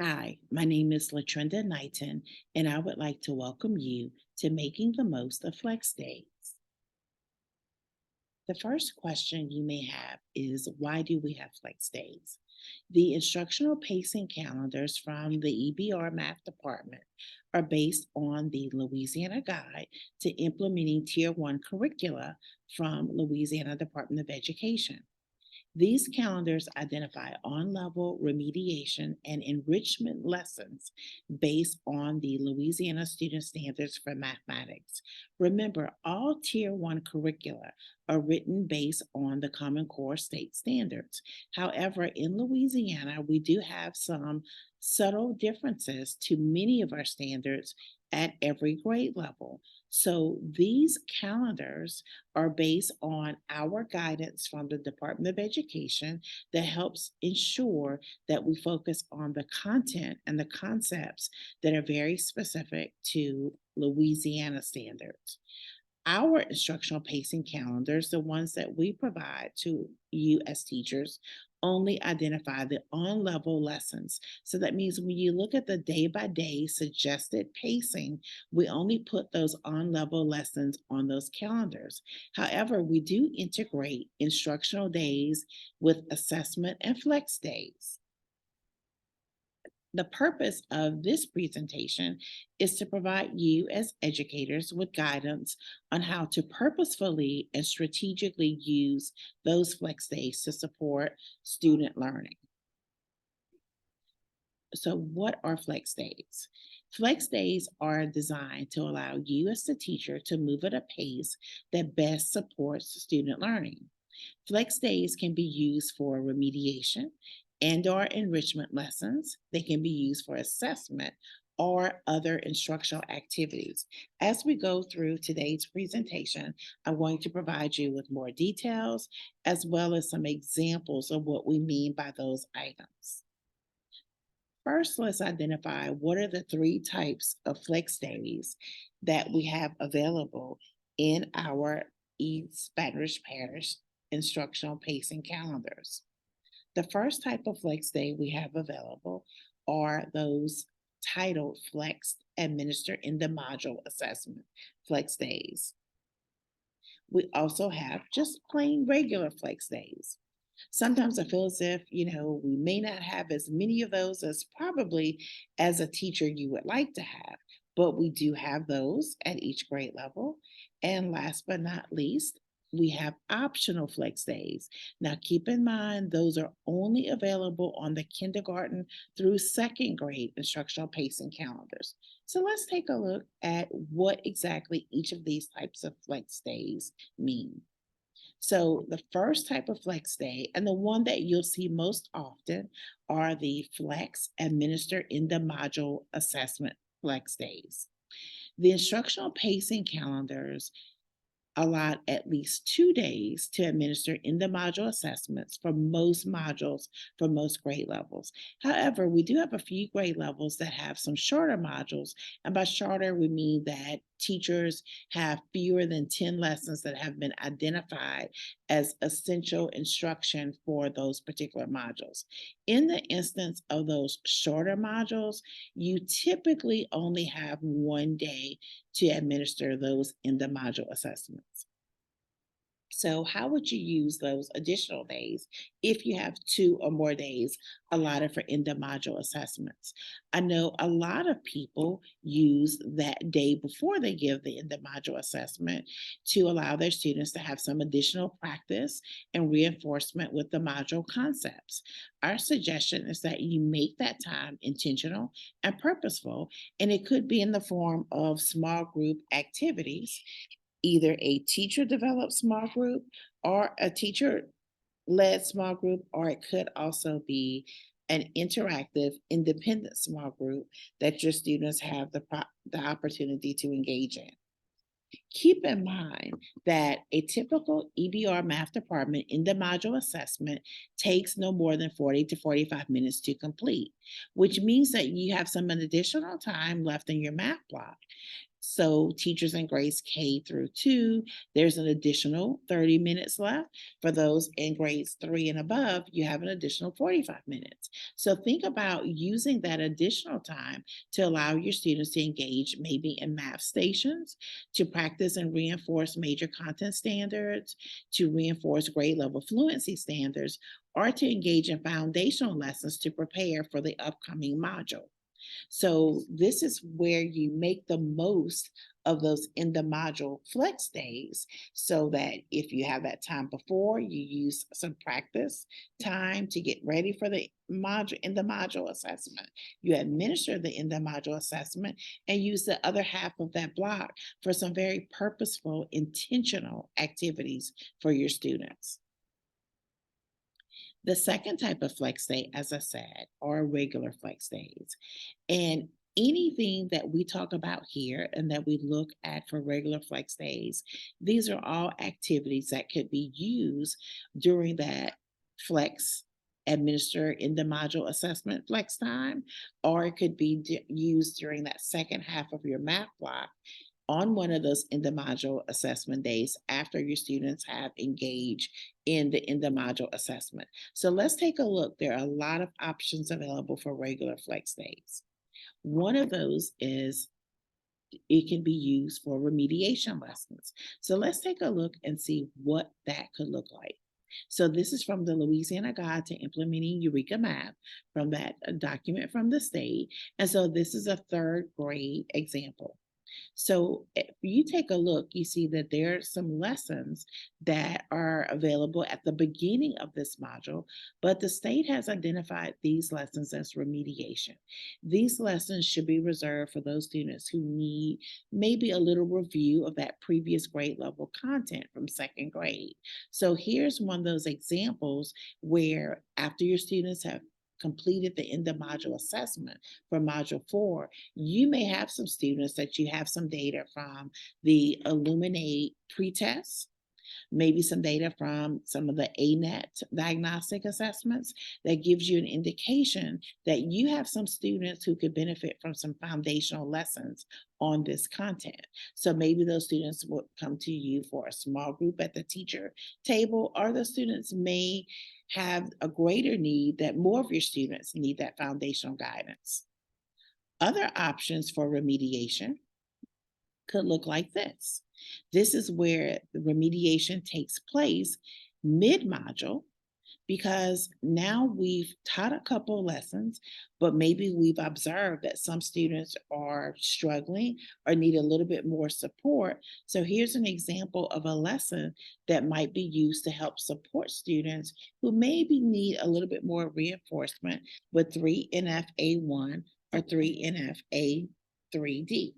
Hi, my name is Latrenda Knighton, and I would like to welcome you to Making the Most of Flex Days. The first question you may have is, why do we have Flex Days? The instructional pacing calendars from the EBR Math Department are based on the Louisiana Guide to Implementing Tier 1 curricula from Louisiana Department of Education. These calendars identify on level remediation and enrichment lessons based on the Louisiana Student Standards for Mathematics. Remember, all Tier 1 curricula are written based on the Common Core state standards. However, in Louisiana, we do have some subtle differences to many of our standards at every grade level. So these calendars are based on our guidance from the Department of Education that helps ensure that we focus on the content and the concepts that are very specific to Louisiana standards. Our instructional pacing calendars, the ones that we provide to you as teachers, only identify the on level lessons. So that means when you look at the day by day suggested pacing, we only put those on level lessons on those calendars. However, we do integrate instructional days with assessment and flex days. The purpose of this presentation is to provide you as educators with guidance on how to purposefully and strategically use those flex days to support student learning. So, what are flex days? Flex days are designed to allow you as the teacher to move at a pace that best supports student learning. Flex days can be used for remediation and or enrichment lessons. They can be used for assessment or other instructional activities. As we go through today's presentation, I'm going to provide you with more details as well as some examples of what we mean by those items. First, let's identify what are the three types of flex days that we have available in our Spanish Parish instructional pacing calendars. The first type of flex day we have available are those titled Flex Administer in the Module Assessment flex days. We also have just plain regular flex days. Sometimes I feel as if, we may not have as many of those as probably as a teacher you would like to have, but we do have those at each grade level. And last but not least, we have optional flex days. Now, keep in mind, those are only available on the kindergarten through second grade instructional pacing calendars. So let's take a look at what exactly each of these types of flex days mean. So the first type of flex day, and the one that you'll see most often, are the flex administer in the module assessment flex days. The instructional pacing calendars allot at least 2 days to administer in the module assessments for most modules for most grade levels. However, we do have a few grade levels that have some shorter modules. And by shorter, we mean that teachers have fewer than 10 lessons that have been identified as essential instruction for those particular modules. In the instance of those shorter modules, you typically only have 1 day to administer those in the module assessments. So, how would you use those additional days if you have 2 or more days allotted for end of module assessments? I know a lot of people use that day before they give the end of module assessment to allow their students to have some additional practice and reinforcement with the module concepts. Our suggestion is that you make that time intentional and purposeful, and it could be in the form of small group activities, either a teacher developed small group or a teacher led small group, or it could also be an interactive independent small group that your students have the opportunity to engage in. Keep in mind that a typical EBR math department in the module assessment takes no more than 40 to 45 minutes to complete, which means that you have some additional time left in your math block. So, teachers in grades K through 2, there's an additional 30 minutes left. For those in grades 3 and above, you have an additional 45 minutes. So, think about using that additional time to allow your students to engage maybe in math stations, to practice and reinforce major content standards, to reinforce grade level fluency standards, or to engage in foundational lessons to prepare for the upcoming module. So this is where you make the most of those in the module flex days so that if you have that time before, you use some practice time to get ready for the module in the module assessment. You administer the in the module assessment and use the other half of that block for some very purposeful, intentional activities for your students. The second type of flex day, as I said, are regular flex days. And anything that we talk about here and that we look at for regular flex days, these are all activities that could be used during that flex administer in the module assessment flex time, or it could be used during that second half of your math block on one of those in the module assessment days after your students have engaged in the module assessment. So let's take a look. There are a lot of options available for regular flex days. One of those is it can be used for remediation lessons. So let's take a look and see what that could look like. So this is from the Louisiana Guide to Implementing Eureka Math from that document from the state. And so this is a third grade example. So if you take a look, you see that there are some lessons that are available at the beginning of this module, but the state has identified these lessons as remediation. These lessons should be reserved for those students who need maybe a little review of that previous grade level content from second grade. So here's one of those examples where after your students have completed the end of module assessment for module 4, you may have some students that you have some data from the Illuminate pretest, maybe some data from some of the ANET diagnostic assessments that gives you an indication that you have some students who could benefit from some foundational lessons on this content. So maybe those students will come to you for a small group at the teacher table, or the students may have a greater need that more of your students need that foundational guidance. Other options for remediation could look like this. This is where the remediation takes place mid module because now we've taught a couple lessons, but maybe we've observed that some students are struggling or need a little bit more support. So here's an example of a lesson that might be used to help support students who maybe need a little bit more reinforcement with 3NFA1 or 3NFA3D.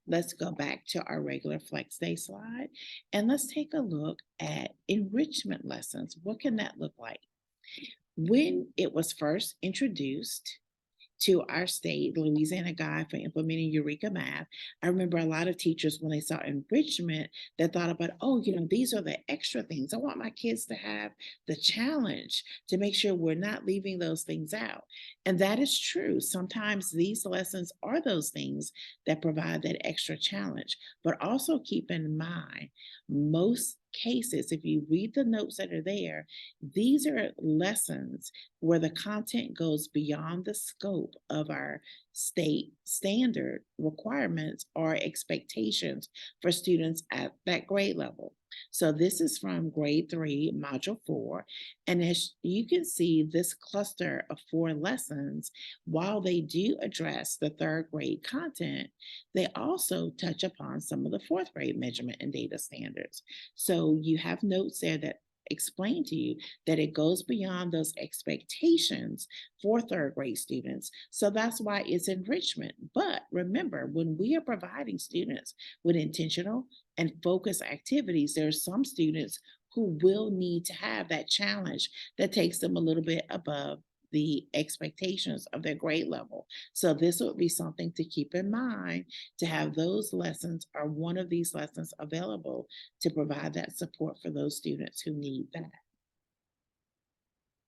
Let's go back to our regular flex day slide and let's take a look at enrichment lessons. What can that look like? When it was first introduced to our state, the Louisiana Guide for Implementing Eureka Math, I remember a lot of teachers, when they saw enrichment, that thought about, oh, these are the extra things. I want my kids to have the challenge to make sure we're not leaving those things out. And that is true. Sometimes these lessons are those things that provide that extra challenge. But also keep in mind, most cases, if you read the notes that are there, these are lessons where the content goes beyond the scope of our state standard requirements or expectations for students at that grade level. So this is from grade 3, module 4. And as you can see, this cluster of 4 lessons, while they do address the third grade content, they also touch upon some of the fourth grade measurement and data standards. So you have notes there that explain to you that it goes beyond those expectations for third grade students. So that's why it's enrichment. But remember, when we are providing students with intentional and focused activities, there are some students who will need to have that challenge that takes them a little bit above the expectations of their grade level. So this would be something to keep in mind, to have those lessons or one of these lessons available to provide that support for those students who need that.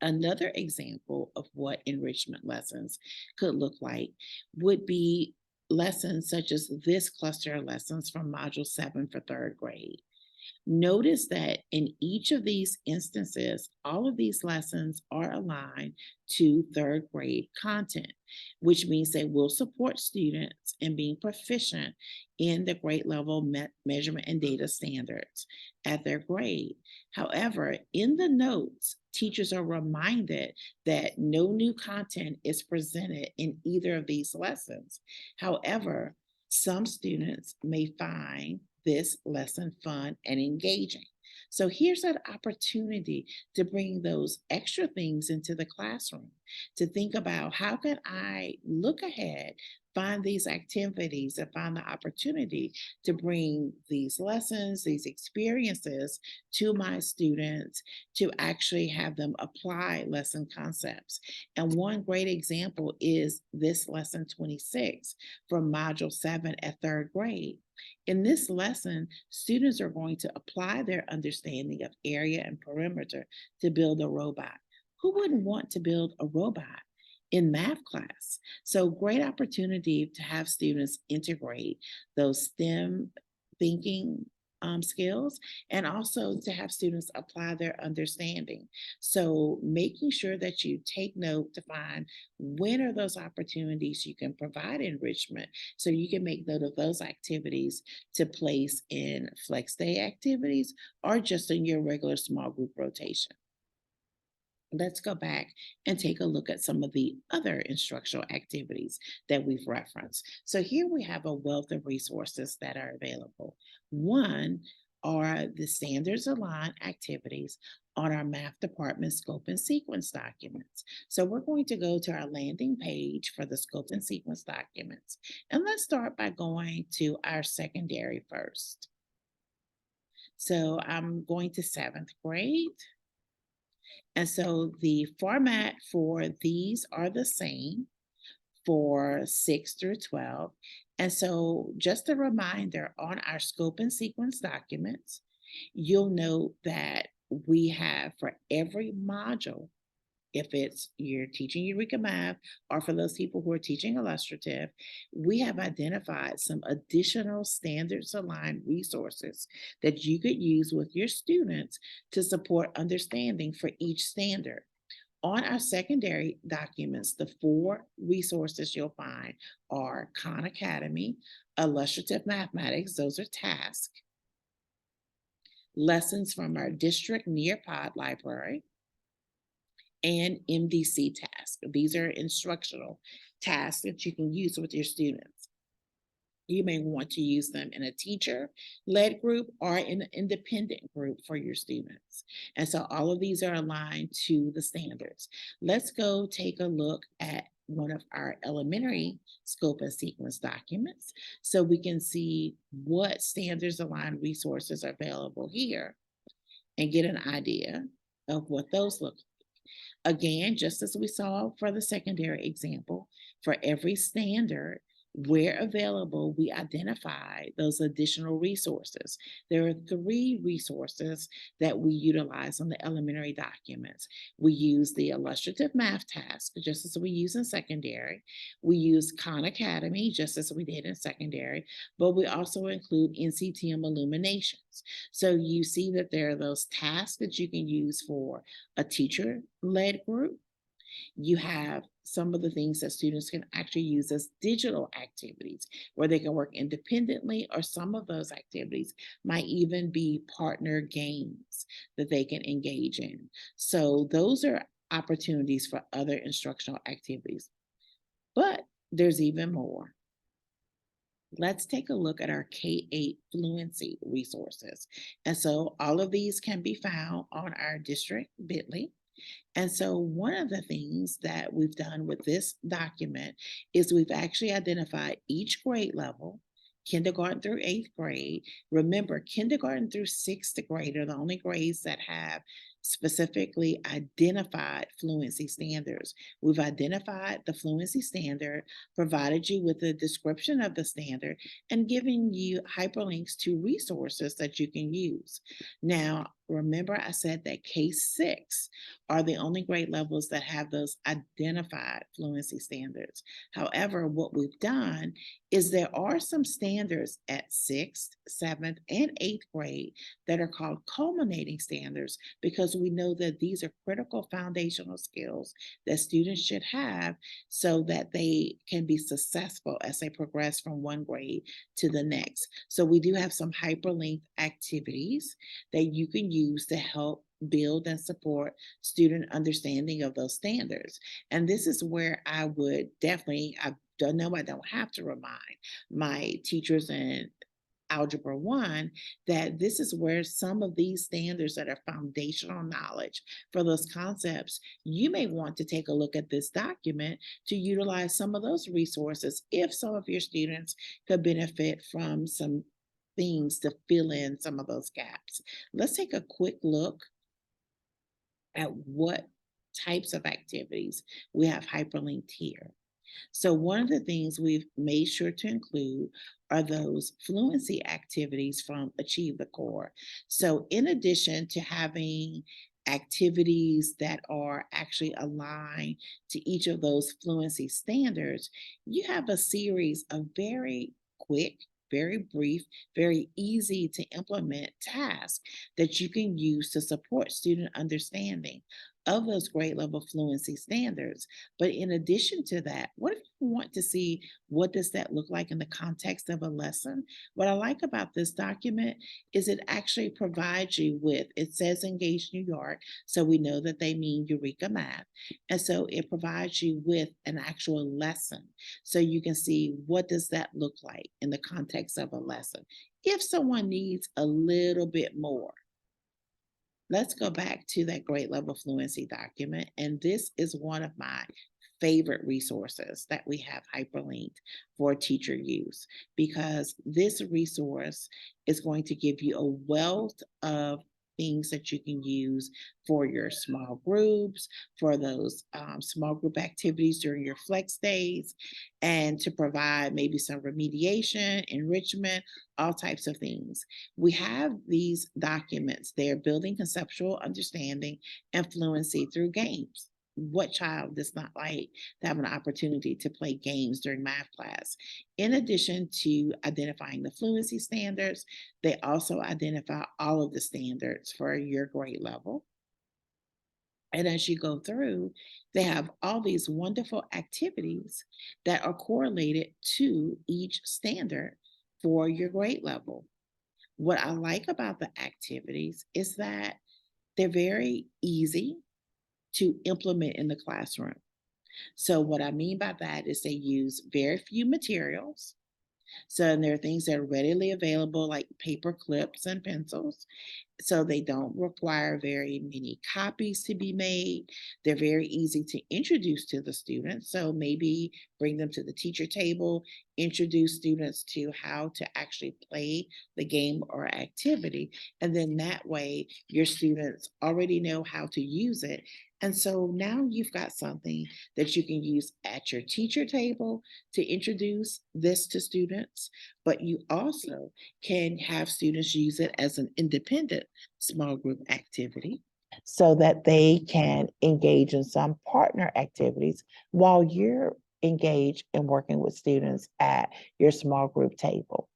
Another example of what enrichment lessons could look like would be lessons such as this cluster of lessons from Module 7 for third grade. Notice that in each of these instances, all of these lessons are aligned to third grade content, which means they will support students in being proficient in the grade level measurement and data standards at their grade. However, in the notes, teachers are reminded that no new content is presented in either of these lessons. However, some students may find this lesson fun and engaging. So here's an opportunity to bring those extra things into the classroom, to think about how can I look ahead, find these activities, and find the opportunity to bring these lessons, these experiences to my students to actually have them apply lesson concepts. And one great example is this lesson 26 from Module 7 at third grade. In this lesson, students are going to apply their understanding of area and perimeter to build a robot. Who wouldn't want to build a robot in math class? So, great opportunity to have students integrate those STEM thinking skills, and also to have students apply their understanding. So, making sure that you take note to find when are those opportunities you can provide enrichment, so you can make note of those activities to place in flex day activities or just in your regular small group rotation. Let's go back and take a look at some of the other instructional activities that we've referenced. So here we have a wealth of resources that are available. One are the standards aligned activities on our math department scope and sequence documents. So we're going to go to our landing page for the scope and sequence documents. And let's start by going to our secondary first. So I'm going to seventh grade. And so the format for these are the same for 6 through 12. And so just a reminder, on our scope and sequence documents, you'll note that we have for every module, if it's you're teaching Eureka Math, or for those people who are teaching illustrative, we have identified some additional standards aligned resources that you could use with your students to support understanding for each standard. On our secondary documents, the four resources you'll find are Khan Academy, Illustrative Mathematics, those are tasks, lessons from our district Nearpod library, and MDC tasks. These are instructional tasks that you can use with your students. You may want to use them in a teacher led group or in an independent group for your students. And so all of these are aligned to the standards. Let's go take a look at one of our elementary scope and sequence documents so we can see what standards aligned resources are available here and get an idea of what those look like. Again, just as we saw for the secondary example, for every standard, where available, we identify those additional resources. There are three resources that we utilize on the elementary documents. We use the illustrative math task, just as we use in secondary. We use Khan Academy, just as we did in secondary, but we also include NCTM illuminations. So you see that there are those tasks that you can use for a teacher-led group. You have some of the things that students can actually use as digital activities where they can work independently, or some of those activities might even be partner games that they can engage in. So those are opportunities for other instructional activities. But there's even more. Let's take a look at our K-8 fluency resources. And so all of these can be found on our district bit.ly. And so one of the things that we've done with this document is we've actually identified each grade level, kindergarten through eighth grade. Remember, kindergarten through sixth grade are the only grades that have specifically identified fluency standards. We've identified the fluency standard, provided you with a description of the standard, and given you hyperlinks to resources that you can use. Now, remember I said that case 6 are the only grade levels that have those identified fluency standards. However, what we've done is there are some standards at 6th, 7th, and 8th grade that are called culminating standards because we know that these are critical foundational skills that students should have so that they can be successful as they progress from one grade to the next. So we do have some hyperlinked activities that you can use to help build and support student understanding of those standards. And this is where I would definitely, I don't know, I don't have to remind my teachers in Algebra 1 that this is where some of these standards that are foundational knowledge for those concepts, you may want to take a look at this document to utilize some of those resources if some of your students could benefit from some things to fill in some of those gaps. Let's take a quick look at what types of activities we have hyperlinked here. So, one of the things we've made sure to include are those fluency activities from Achieve the Core. So, in addition to having activities that are actually aligned to each of those fluency standards, you have a series of very quick, very brief, very easy to implement tasks that you can use to support student understanding of those grade level fluency standards. But in addition to that, what if you want to see what does that look like in the context of a lesson? What I like about this document is it actually provides you with, it says Engage New York, so we know that they mean Eureka Math. And so it provides you with an actual lesson. So you can see what does that look like in the context of a lesson. If someone needs a little bit more, let's go back to that grade level fluency document. And this is one of my favorite resources that we have hyperlinked for teacher use because this resource is going to give you a wealth of things that you can use for your small groups, for those small group activities during your flex days, and to provide maybe some remediation, enrichment, all types of things. We have these documents, they're building conceptual understanding and fluency through games. What child does not like to have an opportunity to play games during math class? In addition to identifying the fluency standards, they also identify all of the standards for your grade level. And as you go through, they have all these wonderful activities that are correlated to each standard for your grade level. What I like about the activities is that they're very easy to implement in the classroom. So, what I mean by that is they use very few materials. So, and there are things that are readily available, like paper clips and pencils. So, they don't require very many copies to be made. They're very easy to introduce to the students. So, maybe bring them to the teacher table, introduce students to how to actually play the game or activity. And then that way, your students already know how to use it. And so now you've got something that you can use at your teacher table to introduce this to students, but you also can have students use it as an independent small group activity so that they can engage in some partner activities while you're engaged in working with students at your small group table.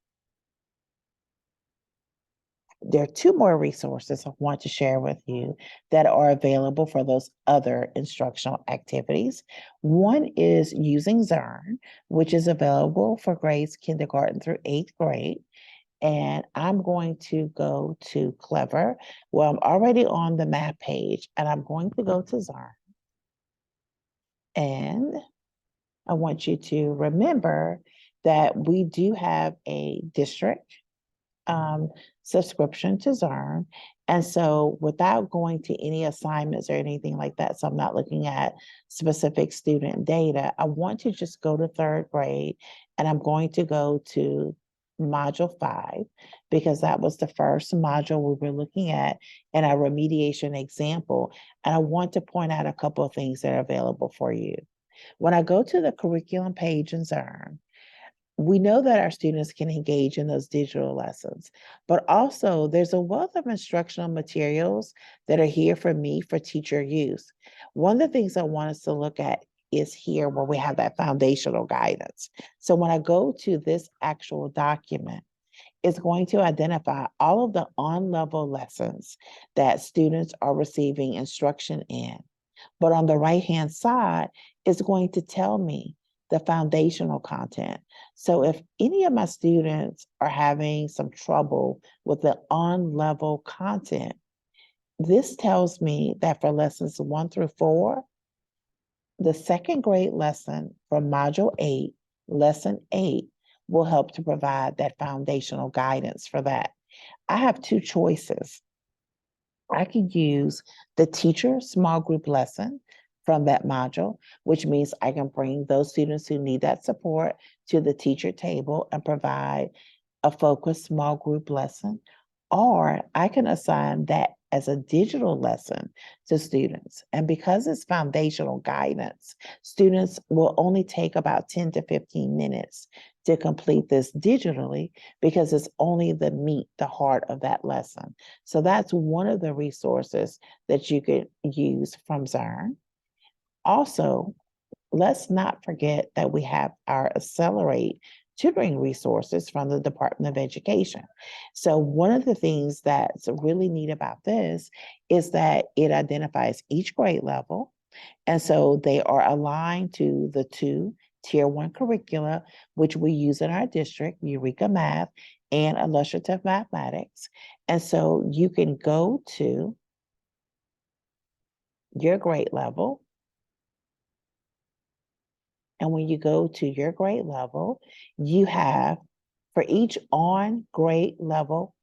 There are two more resources I want to share with you that are available for those other instructional activities. One is using Zern, which is available for grades kindergarten through 8th grade. And I'm going to go to Clever. Well, I'm already on the map page, and I'm going to go to Zern. And I want you to remember that we do have a district subscription to Zern. And so without going to any assignments or anything like that, so I'm not looking at specific student data, I want to just go to 3rd grade and I'm going to go to Module 5 because that was the first module we were looking at in our remediation example. And I want to point out a couple of things that are available for you. When I go to the curriculum page in Zern, we know that our students can engage in those digital lessons, but also there's a wealth of instructional materials that are here for me for teacher use. One of the things I want us to look at is here where we have that foundational guidance. So when I go to this actual document, it's going to identify all of the on-level lessons that students are receiving instruction in. But on the right-hand side, it's going to tell me the foundational content. So if any of my students are having some trouble with the on-level content, this tells me that for lessons 1 through 4, the second grade lesson from Module 8, Lesson 8, will help to provide that foundational guidance for that. I have 2 choices. I could use the teacher small group lesson from that module, which means I can bring those students who need that support to the teacher table and provide a focused small group lesson, or I can assign that as a digital lesson to students. And because it's foundational guidance, students will only take about 10 to 15 minutes to complete this digitally because it's only the meat, the heart of that lesson. So that's one of the resources that you could use from Zern. Also, let's not forget that we have our Accelerate tutoring resources from the Department of Education. So one of the things that's really neat about this is that it identifies each grade level. And so they are aligned to the 2 Tier 1 curricula, which we use in our district, Eureka Math and Illustrative Mathematics. And so you can go to your grade level. And when you go to your grade level, you have for each on grade level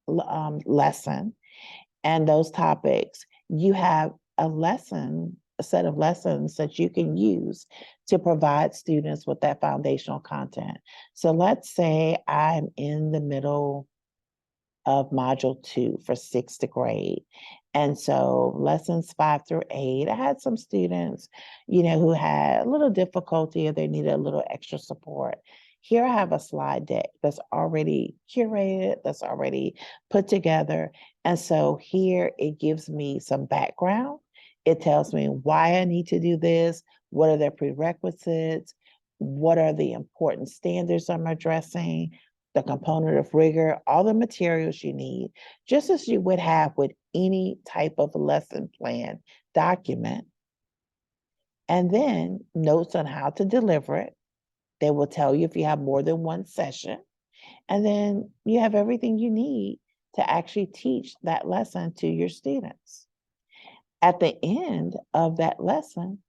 lesson and those topics, you have a set of lessons that you can use to provide students with that foundational content. So let's say I'm in the middle of module 2 for 6th grade. And so lessons 5 through 8, I had some students, who had a little difficulty or they needed a little extra support. Here I have a slide deck that's already curated, that's already put together. And so here it gives me some background. It tells me why I need to do this, what are the prerequisites, what are the important standards I'm addressing, the component of rigor, all the materials you need, just as you would have with any type of lesson plan document. And then notes on how to deliver it. They will tell you if you have more than one session. And then you have everything you need to actually teach that lesson to your students. At the end of that lesson,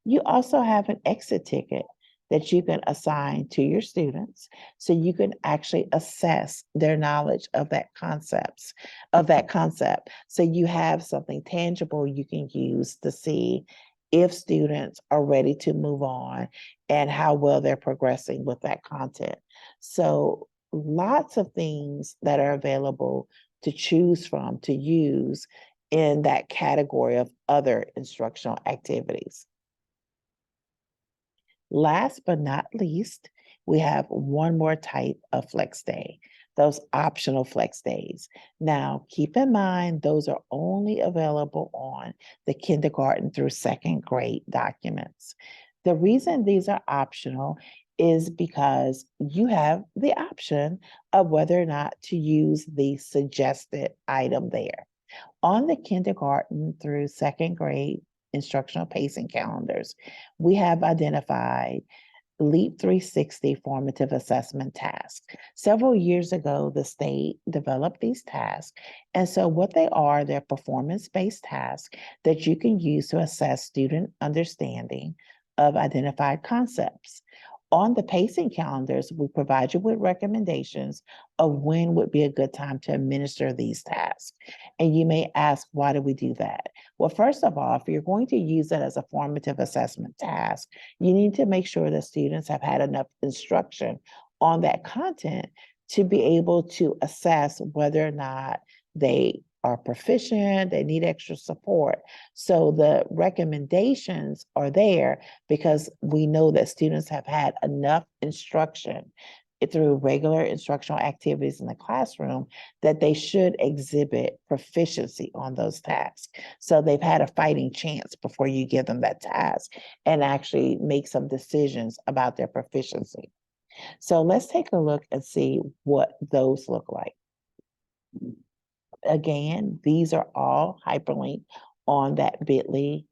you also have an exit ticket that you can assign to your students so you can actually assess their knowledge of that concept. So you have something tangible you can use to see if students are ready to move on and how well they're progressing with that content. So lots of things that are available to choose from to use in that category of other instructional activities. Last but not least, we have one more type of flex day, those optional flex days. Now, keep in mind, those are only available on the kindergarten through 2nd grade documents. The reason these are optional is because you have the option of whether or not to use the suggested item there. On the kindergarten through 2nd grade instructional pacing calendars, we have identified LEAP 360 formative assessment tasks. Several years ago, the state developed these tasks. And so what they are, they're performance-based tasks that you can use to assess student understanding of identified concepts. On the pacing calendars, we provide you with recommendations of when would be a good time to administer these tasks. And you may ask, why do we do that? Well, first of all, if you're going to use it as a formative assessment task, you need to make sure that students have had enough instruction on that content to be able to assess whether or not they are proficient, they need extra support. So the recommendations are there because we know that students have had enough instruction through regular instructional activities in the classroom that they should exhibit proficiency on those tasks. So they've had a fighting chance before you give them that task and actually make some decisions about their proficiency. So let's take a look and see what those look like. Again, these are all hyperlinked on that bit.ly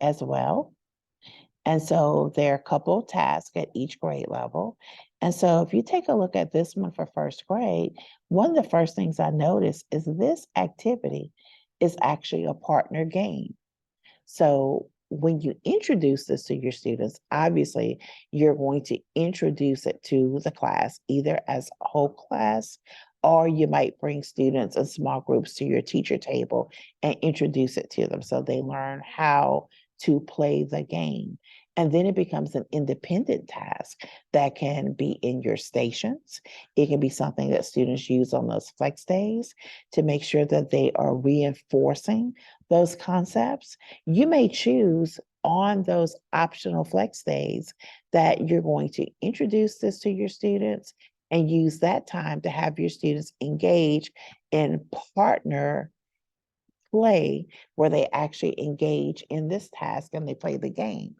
as well. And so there are a couple of tasks at each grade level. And so if you take a look at this one for first grade, one of the first things I noticed is this activity is actually a partner game. So when you introduce this to your students, obviously you're going to introduce it to the class, either as a whole class, or you might bring students in small groups to your teacher table and introduce it to them so they learn how to play the game. And then it becomes an independent task that can be in your stations. It can be something that students use on those flex days to make sure that they are reinforcing those concepts. You may choose on those optional flex days that you're going to introduce this to your students and use that time to have your students engage in partner play where they actually engage in this task and they play the game.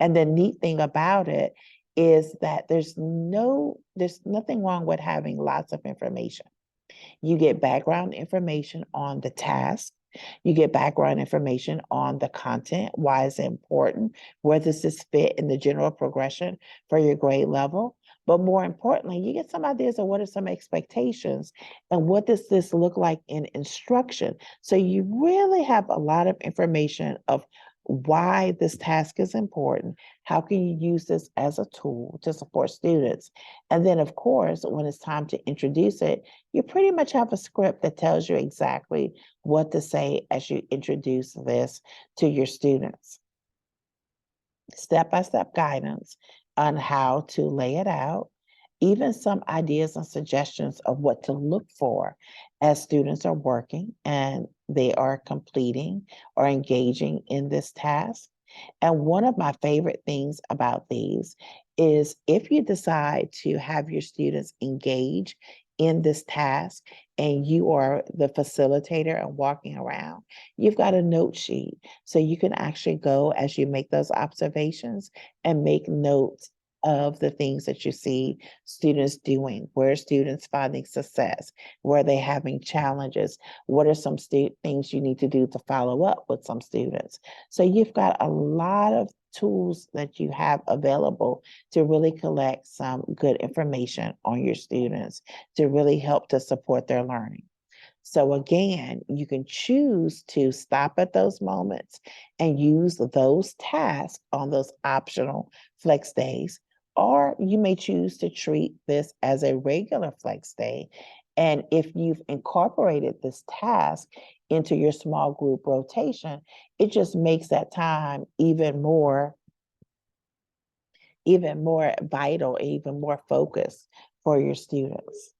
And the neat thing about it is that there's nothing wrong with having lots of information. You get background information on the task. You get background information on the content. Why is it important? Where does this fit in the general progression for your grade level? But more importantly, you get some ideas of what are some expectations and what does this look like in instruction. So you really have a lot of information of why this task is important. How can you use this as a tool to support students? And then, of course, when it's time to introduce it, you pretty much have a script that tells you exactly what to say as you introduce this to your students. Step-by-step guidance on how to lay it out, even some ideas and suggestions of what to look for as students are working and they are completing or engaging in this task. And one of my favorite things about these is if you decide to have your students engage in this task and you are the facilitator and walking around, you've got a note sheet. So you can actually go as you make those observations and make notes of the things that you see students doing, where students finding success, where they having challenges, what are some things you need to do to follow up with some students. So you've got a lot of tools that you have available to really collect some good information on your students to really help to support their learning. So again, you can choose to stop at those moments and use those tasks on those optional flex days, or you may choose to treat this as a regular flex day. And if you've incorporated this task into your small group rotation, it just makes that time even more vital, even more focused for your students.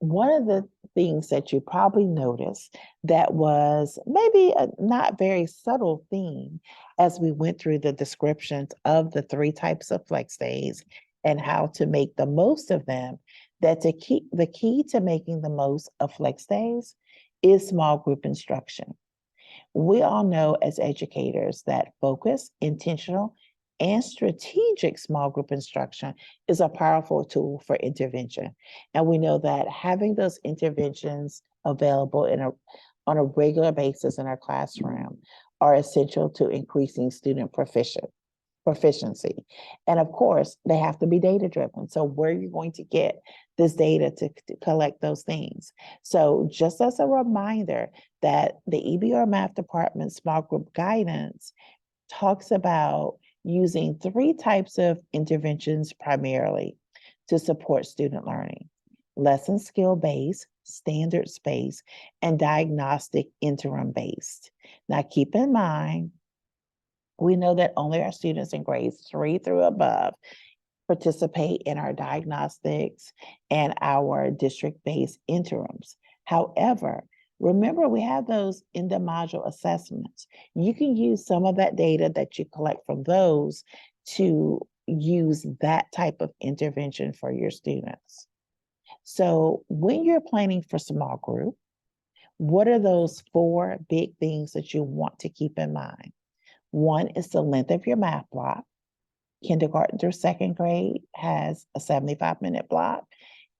One of the things that you probably noticed that was maybe a not very subtle theme as we went through the descriptions of the 3 types of flex days and how to make the most of them, that the key to making the most of flex days is small group instruction. We all know as educators that focused, intentional, and strategic small group instruction is a powerful tool for intervention. And we know that having those interventions available on a regular basis in our classroom are essential to increasing student proficiency. And of course, they have to be data driven. So where are you going to get this data to collect those things? So just as a reminder that the EBR Math Department small group guidance talks about using 3 types of interventions primarily to support student learning: lesson skill based, standards based, and diagnostic interim based. Now keep in mind, We know that only our students in grades 3 through above participate in our diagnostics and our district-based interims. However, remember we have those in the module assessments. You can use some of that data that you collect from those to use that type of intervention for your students. So when you're planning for small group, what are those 4 big things that you want to keep in mind? One is the length of your math block. Kindergarten through 2nd grade has a 75-minute block.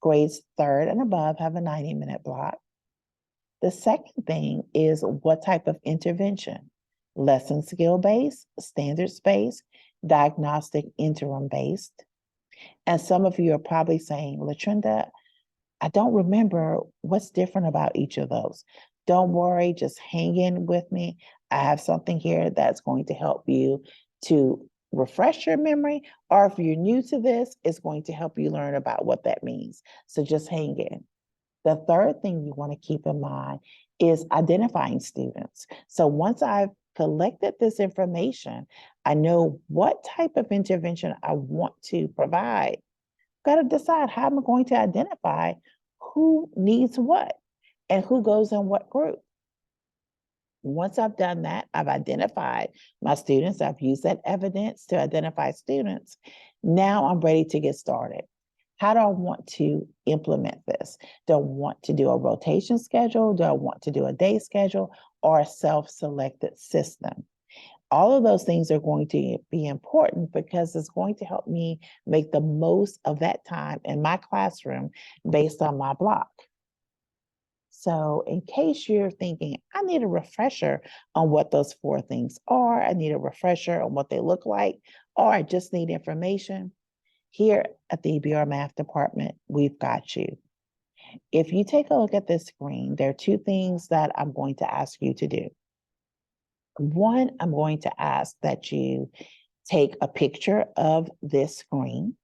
Grades 3rd and above have a 90-minute block. The second thing is what type of intervention? Lesson skill based, standards based, diagnostic interim based. And some of you are probably saying, Latrinda, I don't remember what's different about each of those. Don't worry, just hang in with me. I have something here that's going to help you to refresh your memory, or if you're new to this, it's going to help you learn about what that means. So just hang in. The third thing you want to keep in mind is identifying students. So once I've collected this information, I know what type of intervention I want to provide. Got to decide how I'm going to identify who needs what and who goes in what group. Once I've done that, I've identified my students, I've used that evidence to identify students. Now I'm ready to get started. How do I want to implement this? Do I want to do a rotation schedule? Do I want to do a day schedule or a self-selected system? All of those things are going to be important because it's going to help me make the most of that time in my classroom based on my block. So in case you're thinking, I need a refresher on what those 4 things are, I need a refresher on what they look like, or I just need information, here at the EBR Math Department, we've got you. If you take a look at this screen, there are 2 things that I'm going to ask you to do. One, I'm going to ask that you take a picture of this screen.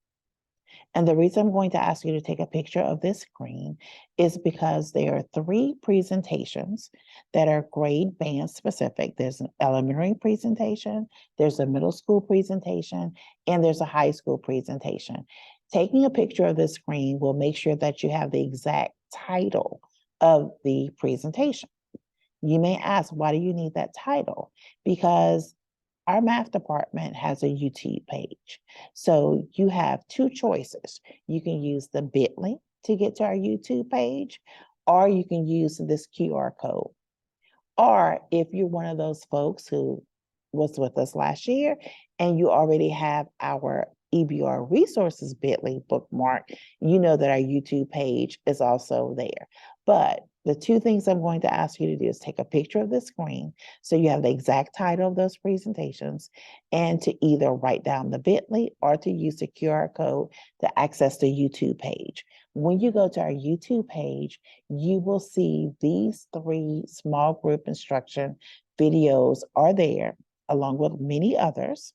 And the reason I'm going to ask you to take a picture of this screen is because there are 3 presentations that are grade band specific. There's an elementary presentation, there's a middle school presentation, and there's a high school presentation. Taking a picture of this screen will make sure that you have the exact title of the presentation. You may ask, why do you need that title? Because our math department has a YouTube page. So you have 2 choices. You can use the bit.ly to get to our YouTube page, or you can use this QR code. Or if you're one of those folks who was with us last year and you already have our EBR resources bit.ly bookmark, you know that our YouTube page is also there. But the 2 things I'm going to ask you to do is take a picture of the screen so you have the exact title of those presentations, and to either write down the bit.ly or to use the QR code to access the YouTube page. When you go to our YouTube page, you will see these 3 small group instruction videos are there, along with many others.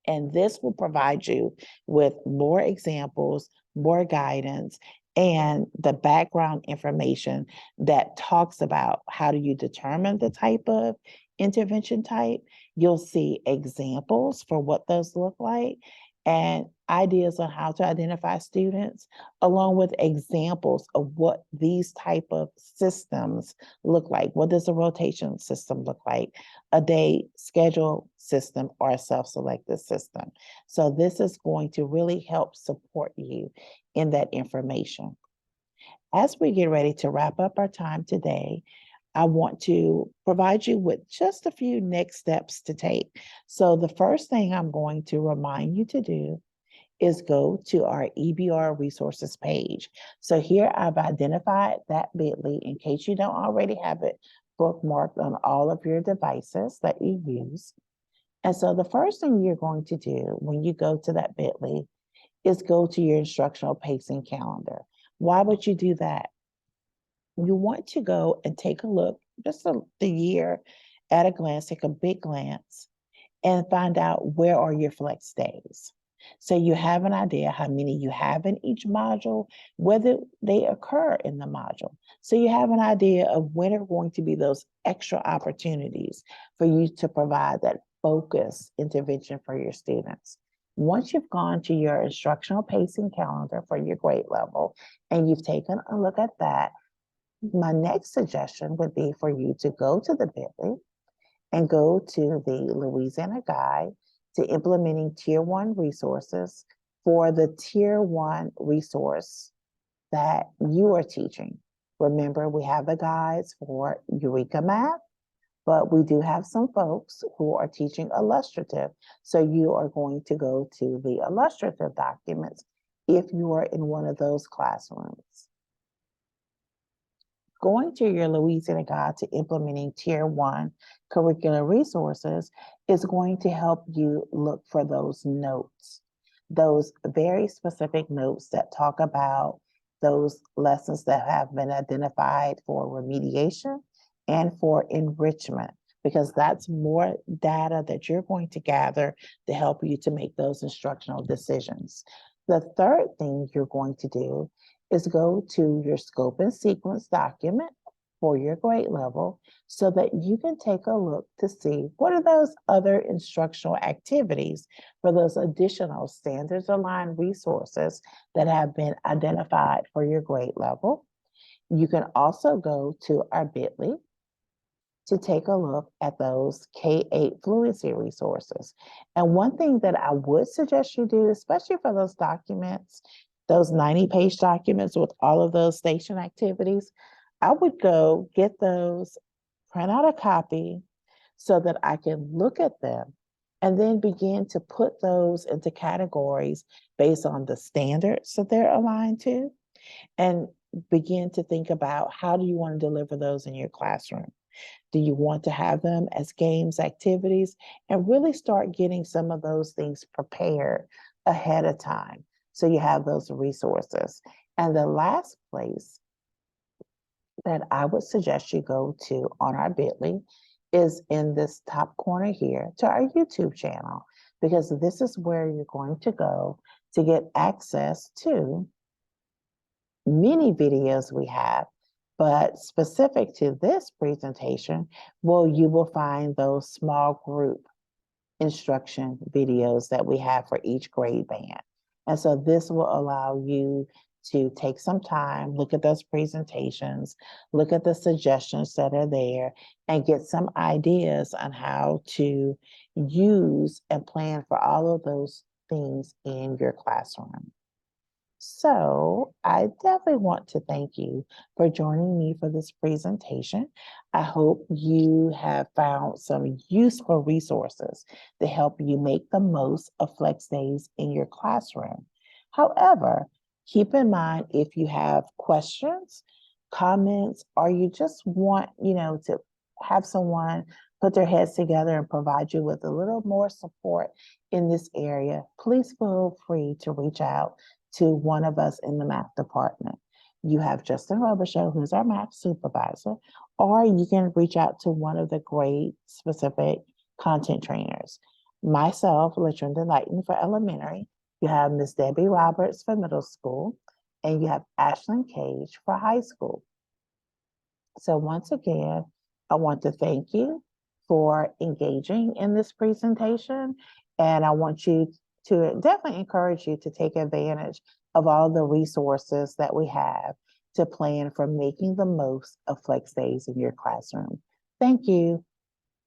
And this will provide you with more examples, more guidance, and the background information that talks about how do you determine the type of intervention type. You'll see examples for what those look like and ideas on how to identify students, along with examples of what these type of systems look like. What does a rotation system look like? A day schedule system or a self-selected system. So this is going to really help support you in that information. As we get ready to wrap up our time today, I want to provide you with just a few next steps to take. So the first thing I'm going to remind you to do is go to our EBR resources page. So here I've identified that bit.ly in case you don't already have it bookmarked on all of your devices that you use. And so the first thing you're going to do when you go to that bit.ly is go to your instructional pacing calendar. Why would you do that? You want to go and take a look, just the year at a glance, take a big glance, and find out where are your flex days. So you have an idea how many you have in each module, whether they occur in the module. So you have an idea of when are going to be those extra opportunities for you to provide that focused intervention for your students. Once you've gone to your instructional pacing calendar for your grade level and you've taken a look at that, my next suggestion would be for you to go to the Bitly and go to the Louisiana Guide to Implementing Tier 1 Resources for the Tier 1 resource that you are teaching. Remember, we have the guides for Eureka Math, but we do have some folks who are teaching illustrative. So you are going to go to the illustrative documents if you are in one of those classrooms. Going to your Louisiana Guide to Implementing Tier 1 curricular resources is going to help you look for those notes, those very specific notes that talk about those lessons that have been identified for remediation and for enrichment, because that's more data that you're going to gather to help you to make those instructional decisions. The third thing you're going to do is go to your scope and sequence document for your grade level so that you can take a look to see what are those other instructional activities for those additional standards aligned resources that have been identified for your grade level. You can also go to our Bitly to take a look at those K-8 fluency resources. And one thing that I would suggest you do, especially for those documents, those 90-page documents with all of those station activities, I would go get those, print out a copy so that I can look at them and then begin to put those into categories based on the standards that they're aligned to, and begin to think about how do you want to deliver those in your classroom. Do you want to have them as games, activities, and really start getting some of those things prepared ahead of time so you have those resources? And the last place that I would suggest you go to on our Bitly is in this top corner here to our YouTube channel, because this is where you're going to go to get access to many videos we have, but specific to this presentation, well, you will find those small group instruction videos that we have for each grade band. And so this will allow you to take some time, look at those presentations, look at the suggestions that are there, and get some ideas on how to use and plan for all of those things in your classroom. So I definitely want to thank you for joining me for this presentation. I hope you have found some useful resources to help you make the most of flex days in your classroom. However, keep in mind, if you have questions, comments, or you just want, to have someone put their heads together and provide you with a little more support in this area, please feel free to reach out to one of us in the math department. You have Justin Robichaux, who's our math supervisor, or you can reach out to one of the grade specific content trainers. Myself, LaTrinda Knighton for elementary. You have Miss Debbie Roberts for middle school, and you have Ashlyn Cage for high school. So once again, I want to thank you for engaging in this presentation, and I want you to definitely encourage you to take advantage of all the resources that we have to plan for making the most of flex days in your classroom. Thank you.